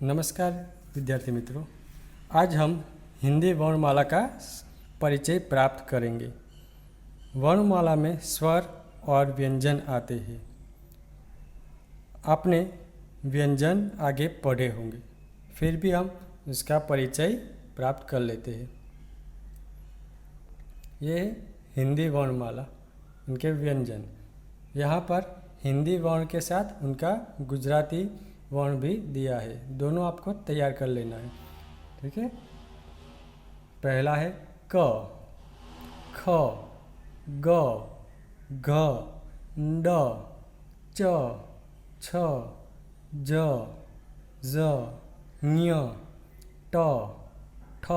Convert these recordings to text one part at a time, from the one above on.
नमस्कार विद्यार्थी मित्रों, आज हम हिंदी वर्णमाला का परिचय प्राप्त करेंगे। वर्णमाला में स्वर और व्यंजन आते हैं। आपने व्यंजन आगे पढ़े होंगे, फिर भी हम इसका परिचय प्राप्त कर लेते हैं। ये है हिंदी वर्णमाला, उनके व्यंजन। यहाँ पर हिंदी वर्ण के साथ उनका गुजराती वर्ण भी दिया है, दोनों आपको तैयार कर लेना है। ठीक है, पहला है क, ख, ग, घ, ड, च, छ, ज, ज, ञ, ट, ठ,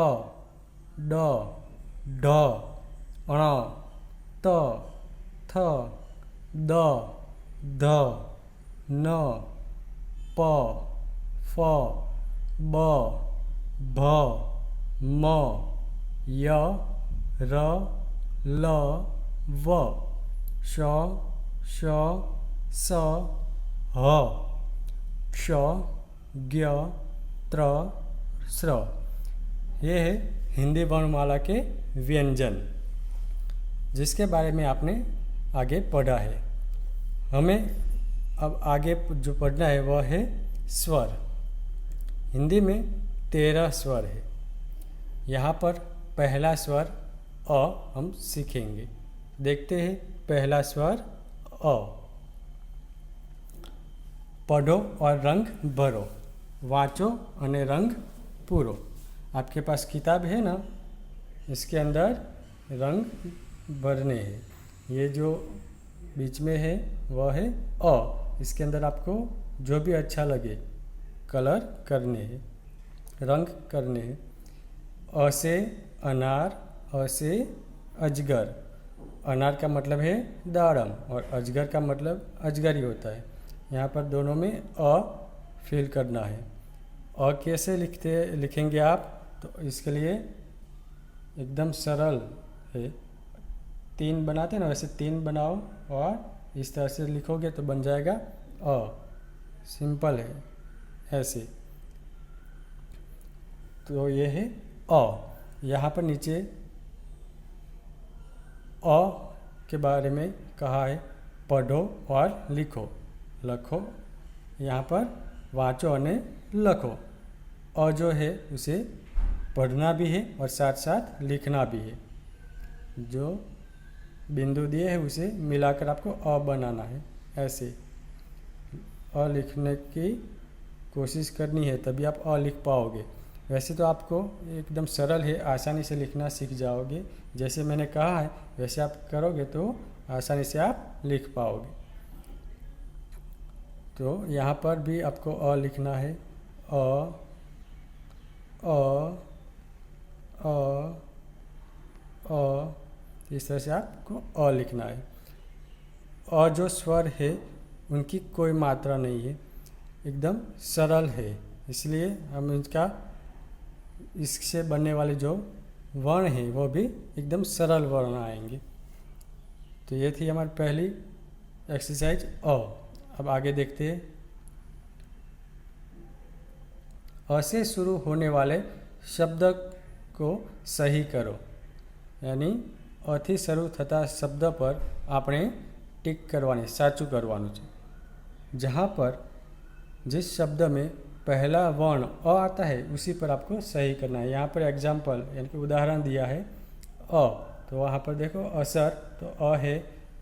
ड, ढ, ण, त, थ, द, ध, न, प, फ, ब, भ, म, य, र, ल, व, श, श, स, ह, क्ष, ज्ञ, त्र, स्र। ये है हिंदी वर्णमाला के व्यंजन, जिसके बारे में आपने आगे पढ़ा है। हमें अब आगे जो पढ़ना है वह है स्वर। हिंदी में 13 स्वर है। यहाँ पर पहला स्वर अ हम सीखेंगे। देखते हैं पहला स्वर अ। पढ़ो और रंग भरो, वाँचो और रंग पूरो। आपके पास किताब है ना, इसके अंदर रंग भरने हैं। ये जो बीच में है वह है अ। इसके अंदर आपको जो भी अच्छा लगे कलर करने हैं, रंग करने हैं। अ से अनार, अ से अजगर। अनार का मतलब है दाड़म और अजगर का मतलब अजगर ही होता है। यहाँ पर दोनों में अ फिल करना है। अ कैसे लिखेंगे आप, तो इसके लिए एकदम सरल है। 3 बनाते हैं ना, वैसे 3 बनाओ और इस तरह से लिखोगे तो बन जाएगा अ। सिंपल है ऐसे। तो ये है अ। यहाँ पर नीचे अ के बारे में कहा है, पढ़ो और लिखो, लखो। यहाँ पर वाँचो और लखो। अ जो है उसे पढ़ना भी है और साथ साथ लिखना भी है। जो बिंदु दिए है उसे मिलाकर आपको अ बनाना है। ऐसे अ लिखने की कोशिश करनी है, तभी आप अ लिख पाओगे। वैसे तो आपको एकदम सरल है, आसानी से लिखना सीख जाओगे। जैसे मैंने कहा है वैसे आप करोगे तो आसानी से आप लिख पाओगे। तो यहाँ पर भी आपको अ लिखना है। अ, अ, अ, अ। इस तरह से आपको अ लिखना है। अ जो स्वर है उनकी कोई मात्रा नहीं है, एकदम सरल है। इसलिए हम इससे बनने वाले जो वर्ण हैं वो भी एकदम सरल वर्ण आएंगे। तो ये थी हमारी पहली एक्सरसाइज अ। अब आगे देखते हैं। अ से शुरू होने वाले शब्द को सही करो। यानी अથી શરૂ થતા શબ્દ પર આપણે टिक करवानी, साचू करवानुं छे। जहाँ पर जिस शब्द में पहला वर्ण अ आता है उसी पर आपको सही करना है। यहाँ पर एग्जाम्पल यानी कि उदाहरण दिया है अ, तो वहाँ पर देखो असर, तो अ है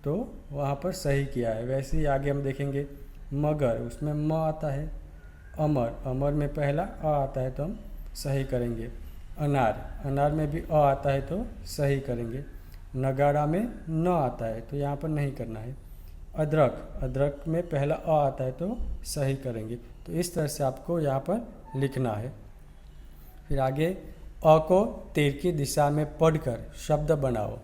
तो वहाँ पर सही किया है। वैसे ही आगे हम देखेंगे मगर, उसमें म आता है। अमर, अमर में पहला अ आता है तो हम सही करेंगे। अनार, अनार में भी अ आता है तो सही करेंगे। नगाड़ा में न आता है तो यहाँ पर नहीं करना है। अदरक, अदरक में पहला अ आता है तो सही करेंगे। तो इस तरह से आपको यहाँ पर लिखना है। फिर आगे अ को तीर की दिशा में पढ़कर शब्द बनाओ।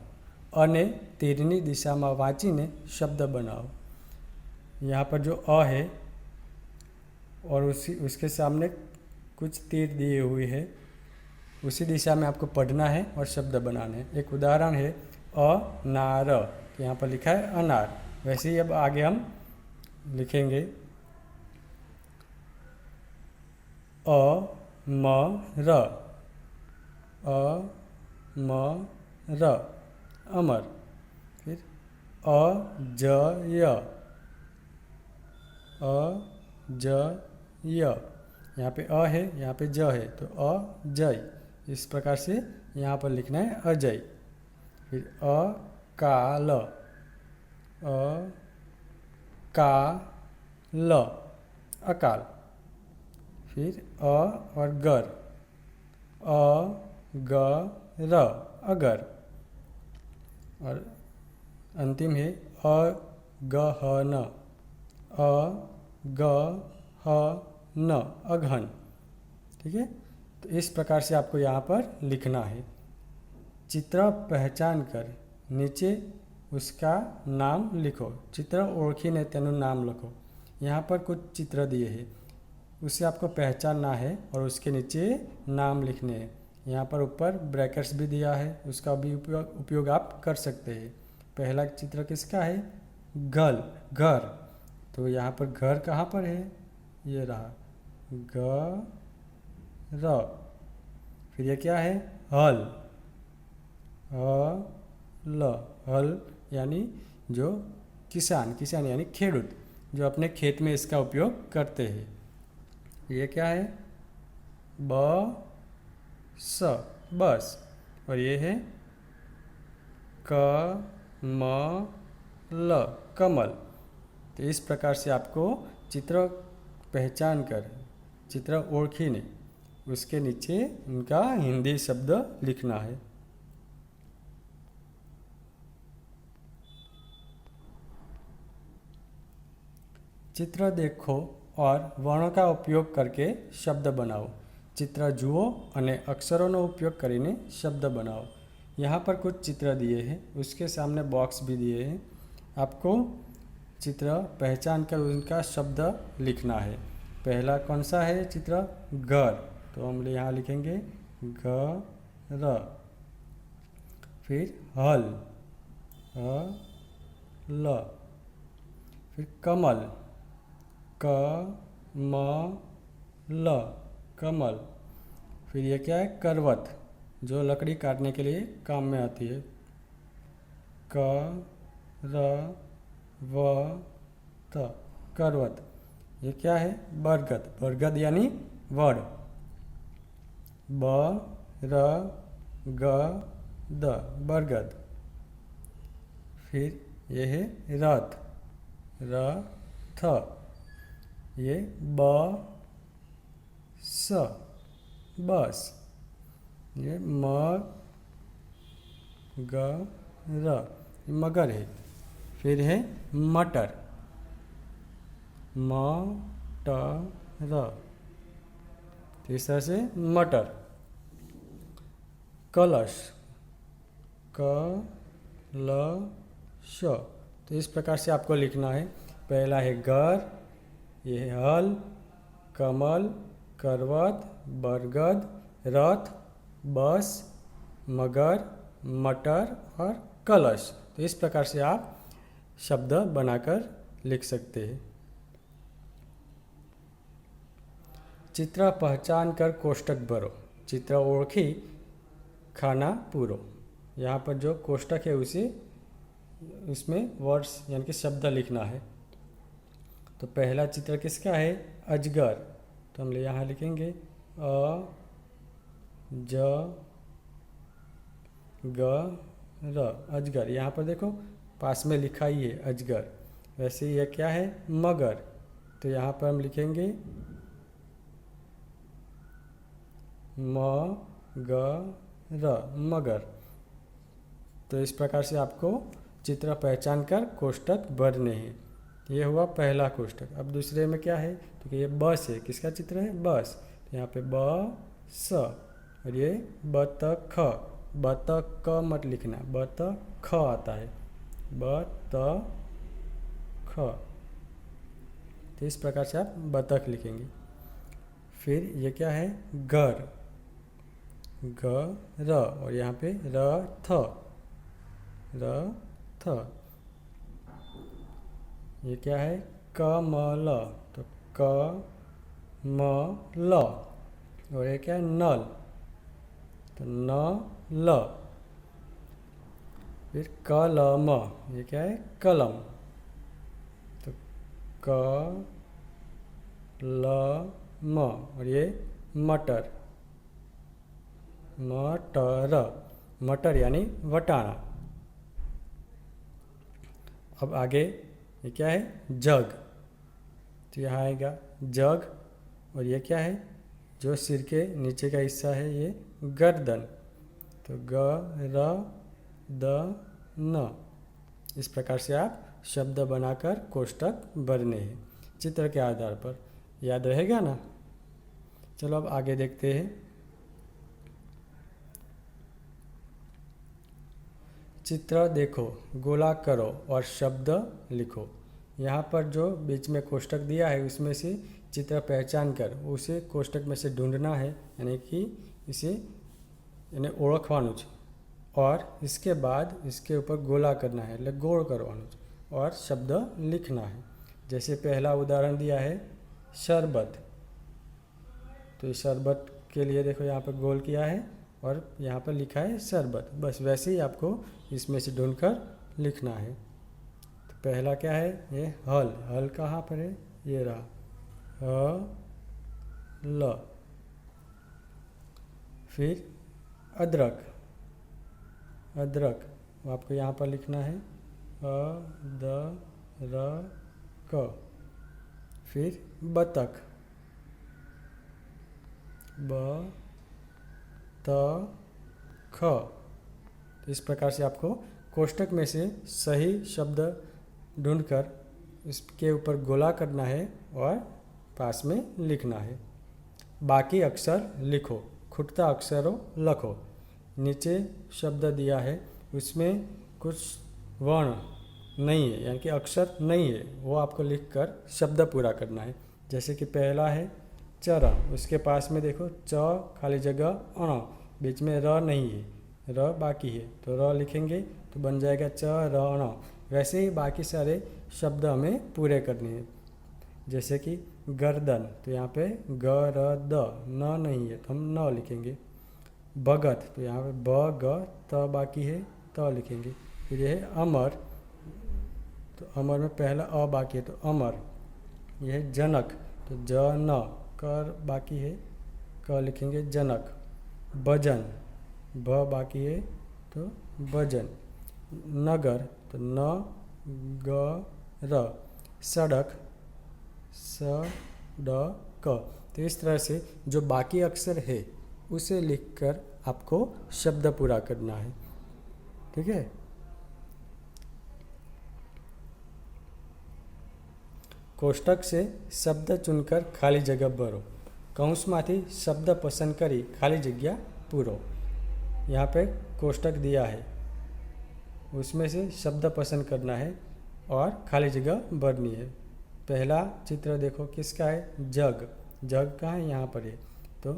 अ ने तीरनी दिशा में वाँचीने शब्द बनाओ। यहाँ पर जो अ है और उसके सामने कुछ तीर दिए हुए हैं, उसी दिशा में आपको पढ़ना है और शब्द बनाने हैं। एक उदाहरण है अनार, तो यहाँ पर लिखा है अनार। वैसे ही अब आगे हम लिखेंगे अ म र, अ म र, अमर। फिर अ ज य, अ ज य, यहाँ पे अ है, यहाँ पे ज है, तो अ जय। इस प्रकार से यहाँ पर लिखना है अजय। फिर अ का ल, अ का ल, अकाल। फिर अ और गर, अ ग र, अगर। और अंतिम है अ ग ह न, अ ग ह न, अघन। ठीक है, तो इस प्रकार से आपको यहाँ पर लिखना है। चित्र पहचान कर नीचे उसका नाम लिखो। चित्र ओळखीने तेનું नाम लिखो। यहाँ पर कुछ चित्र दिए हैं, उसे आपको पहचानना है और उसके नीचे नाम लिखने हैं। यहाँ पर ऊपर ब्रैकेट्स भी दिया है, उसका भी उपयोग आप कर सकते हैं। पहला चित्र किसका है? घर। तो यहाँ पर घर कहाँ पर है? ये रहा, घर। फिर ये क्या है? हल, हल, हल यानी जो किसान यानी खेडूत, जो अपने खेत में इसका उपयोग करते हैं। ये क्या है? बस, बस। और ये है कमल, कमल। तो इस प्रकार से आपको चित्र पहचान कर, चित्र ओळखीने उसके नीचे उनका हिंदी शब्द लिखना है। चित्र देखो और વર્ણો का उपयोग करके शब्द बनाओ। चित्र જુઓ અને અક્ષરોનો उपयोग કરીને शब्द बनाओ। यहाँ पर कुछ चित्र दिए हैं, उसके सामने बॉक्स भी दिए हैं। आपको चित्र पहचान कर उनका शब्द लिखना है। पहला कौन सा है चित्र? घर, तो हम यहाँ लिखेंगे घर। फिर हल, हल। फिर कमल, कमल, कमल। फिर ये क्या है? करवत, जो लकड़ी काटने के लिए काम में आती है। करवत, करवत। ये क्या है? बरगद, बरगद यानी वड। बरगद, बरगद। फिर ये है रथ, रथ। ये बस, बस। ये मगर, मगर है। फिर है मटर, मटर। तो इस तरह से मटर। कलश, कलश। तो इस प्रकार से आपको लिखना है। पहला है घर, ये है हल, कमल, करवत, बरगद, रथ, बस, मगर, मटर और कलश। तो इस प्रकार से आप शब्द बनाकर लिख सकते हैं। चित्र पहचान कर कोष्टक भरो। चित्र ओळखी खाना पूरो। यहाँ पर जो कोष्टक है उसमें वर्ड्स यानी कि शब्द लिखना है। तो पहला चित्र किसका है? अजगर, तो हम यहाँ लिखेंगे अ ज ग र, अजगर। यहाँ पर देखो पास में लिखा ही है अजगर। वैसे यह क्या है? मगर, तो यहाँ पर हम लिखेंगे मगर, मगर। तो इस प्रकार से आपको चित्र पहचान कर कोष्टक भरने हैं। ये हुआ पहला कोष्टक। अब दूसरे में क्या है? तो ये बस है। किसका चित्र है? बस। तो यहाँ पे बस। और ये बतख, बतख मत लिखना, बतख आता है, बतख। तो इस प्रकार से आप बतख लिखेंगे। फिर ये क्या है? घर, घर। और यहाँ पे रथ, रथ। ये क्या है? कमल, तो कमल। और ये क्या है नल, तो न ल। फिर कलम, ये क्या है कलम, तो क ल म। और ये मटर, मटर, मटर यानी वटाना। अब आगे ये क्या है जग, तो यहाँ आएगा जग। और ये क्या है जो सिर के नीचे का हिस्सा है ये गर्दन, तो ग र द न। इस प्रकार से आप शब्द बनाकर कोष्ठक भरने हैं चित्र के आधार पर। याद रहेगा ना। चलो अब आगे देखते हैं। चित्र देखो, गोला करो और शब्द लिखो। यहाँ पर जो बीच में कोष्ठक दिया है उसमें से चित्र पहचान कर उसे कोष्ठक में से ढूंढना है, यानी कि इसे यानी ओळखवानुं छे। और इसके बाद इसके ऊपर गोला करना है, એટલે गोल करवानुं छे और शब्द लिखना है। जैसे पहला उदाहरण दिया है शरबत, तो इस शरबत के लिए देखो यहाँ पर गोल किया है और यहाँ पर लिखा है शरबत। बस वैसे ही आपको इसमें से ढूंढकर लिखना है। तो पहला क्या है ये हल, हल कहाँ पर है ये रहा ह ल। फिर अदरक, अदरक आपको यहाँ पर लिखना है अ द र क। फिर बतख, ब त ख। तो इस प्रकार से आपको कोष्ठक में से सही शब्द ढूंढकर इसके ऊपर गोला करना है और पास में लिखना है। बाकी अक्षर लिखो, खुटता अक्षरों लखो। नीचे शब्द दिया है उसमें कुछ वर्ण नहीं है, यानी कि अक्षर नहीं है, वो आपको लिखकर शब्द पूरा करना है। जैसे कि पहला है चरा, उसके पास में देखो च खाली जगह अण, बीच में र नहीं है, र बाकी है, तो र लिखेंगे तो बन जाएगा च र अण। वैसे ही बाकी सारे शब्द हमें पूरे करने हैं। जैसे कि गर्दन, तो यहाँ पे ग र द, न नहीं है तो हम न लिखेंगे। भगत, तो यहाँ पे ब ग त बाकी है, त लिखेंगे। फिर यह है अमर, तो अमर में पहला अ बाकी है तो अमर। यह है जनक, तो ज न, कर बाकी है, क लिखेंगे जनक। भजन, भ बाकी है तो भजन। नगर, तो न ग र। सड़क, स ड क। तो इस तरह से जो बाकी अक्षर है उसे लिखकर आपको शब्द पूरा करना है। ठीक है। कोष्ठक से शब्द चुनकर खाली जगह भरो। कौंसमांथी शब्द पसंद करी खाली जगह पूरो। यहाँ पे कोष्ठक दिया है उसमें से शब्द पसंद करना है और खाली जगह भरनी है। पहला चित्र देखो किसका है जग, जग कहाँ है यहाँ पर है, तो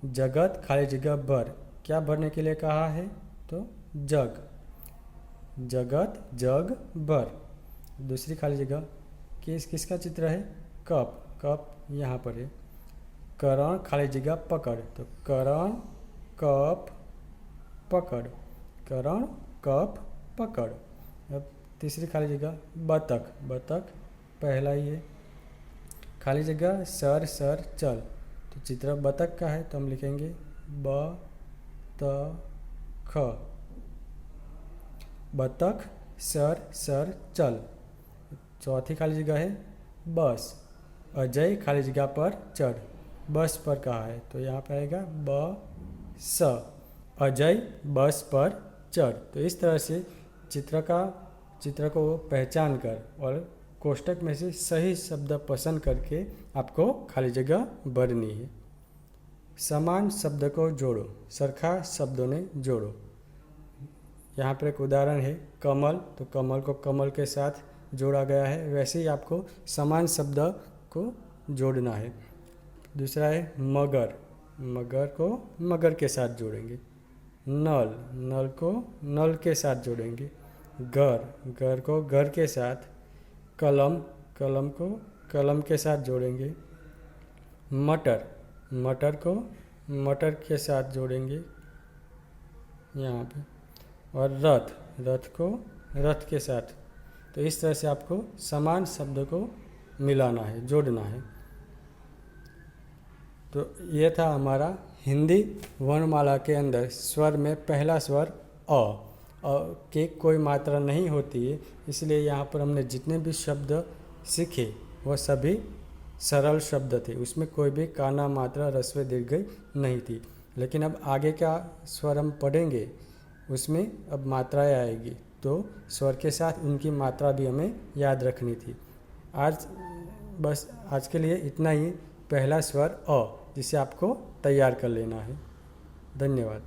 जगत खाली जगह भर। क्या भरने के लिए कहा है तो जग, जगत जग भर। दूसरी खाली जगह किसका चित्र है कप, कप यहाँ पर है। करण खाली जगह पकड़, तो करण कप पकड़, करण कप पकड़। अब तीसरी खाली जगह बतख, बतख पहला ही है। खाली जगह सर सर चल, तो चित्र बतख का है तो हम लिखेंगे ब त ख। बतख सर सर चल। चौथी खाली जगह है बस, अजय खाली जगह पर चढ़, बस पर कहा है तो यहाँ पर आएगा ब स, अजय बस पर चढ़। तो इस तरह से चित्र को पहचान कर और कोष्ठक में से सही शब्द पसंद करके आपको खाली जगह भरनी है। समान शब्द को जोड़ो, सरखा शब्दों ने जोड़ो। यहाँ पर एक उदाहरण है कमल, तो कमल को कमल के साथ जोड़ा गया है, वैसे ही आपको समान शब्द को जोड़ना है। दूसरा है मगर, मगर को मगर के साथ जोड़ेंगे। नल, नल को नल के साथ जोड़ेंगे। घर, घर को घर के साथ। कलम, कलम को कलम के साथ जोड़ेंगे। मटर, मटर को मटर के साथ जोड़ेंगे यहाँ पे, और रथ, रथ को रथ के साथ। तो इस तरह से आपको समान शब्द को मिलाना है, जोड़ना है। तो ये था हमारा हिंदी वर्णमाला के अंदर स्वर में पहला स्वर अ, की कोई मात्रा नहीं होती है, इसलिए यहाँ पर हमने जितने भी शब्द सीखे वह सभी सरल शब्द थे, उसमें कोई भी काना मात्रा रस्व दीर्घ नहीं थी। लेकिन अब आगे का स्वर हम पढ़ेंगे, उसमें अब मात्राएं आएगी, तो स्वर के साथ उनकी मात्रा भी हमें याद रखनी थी। आज के लिए इतना ही। पहला स्वर अ, जिसे आपको तैयार कर लेना है। धन्यवाद।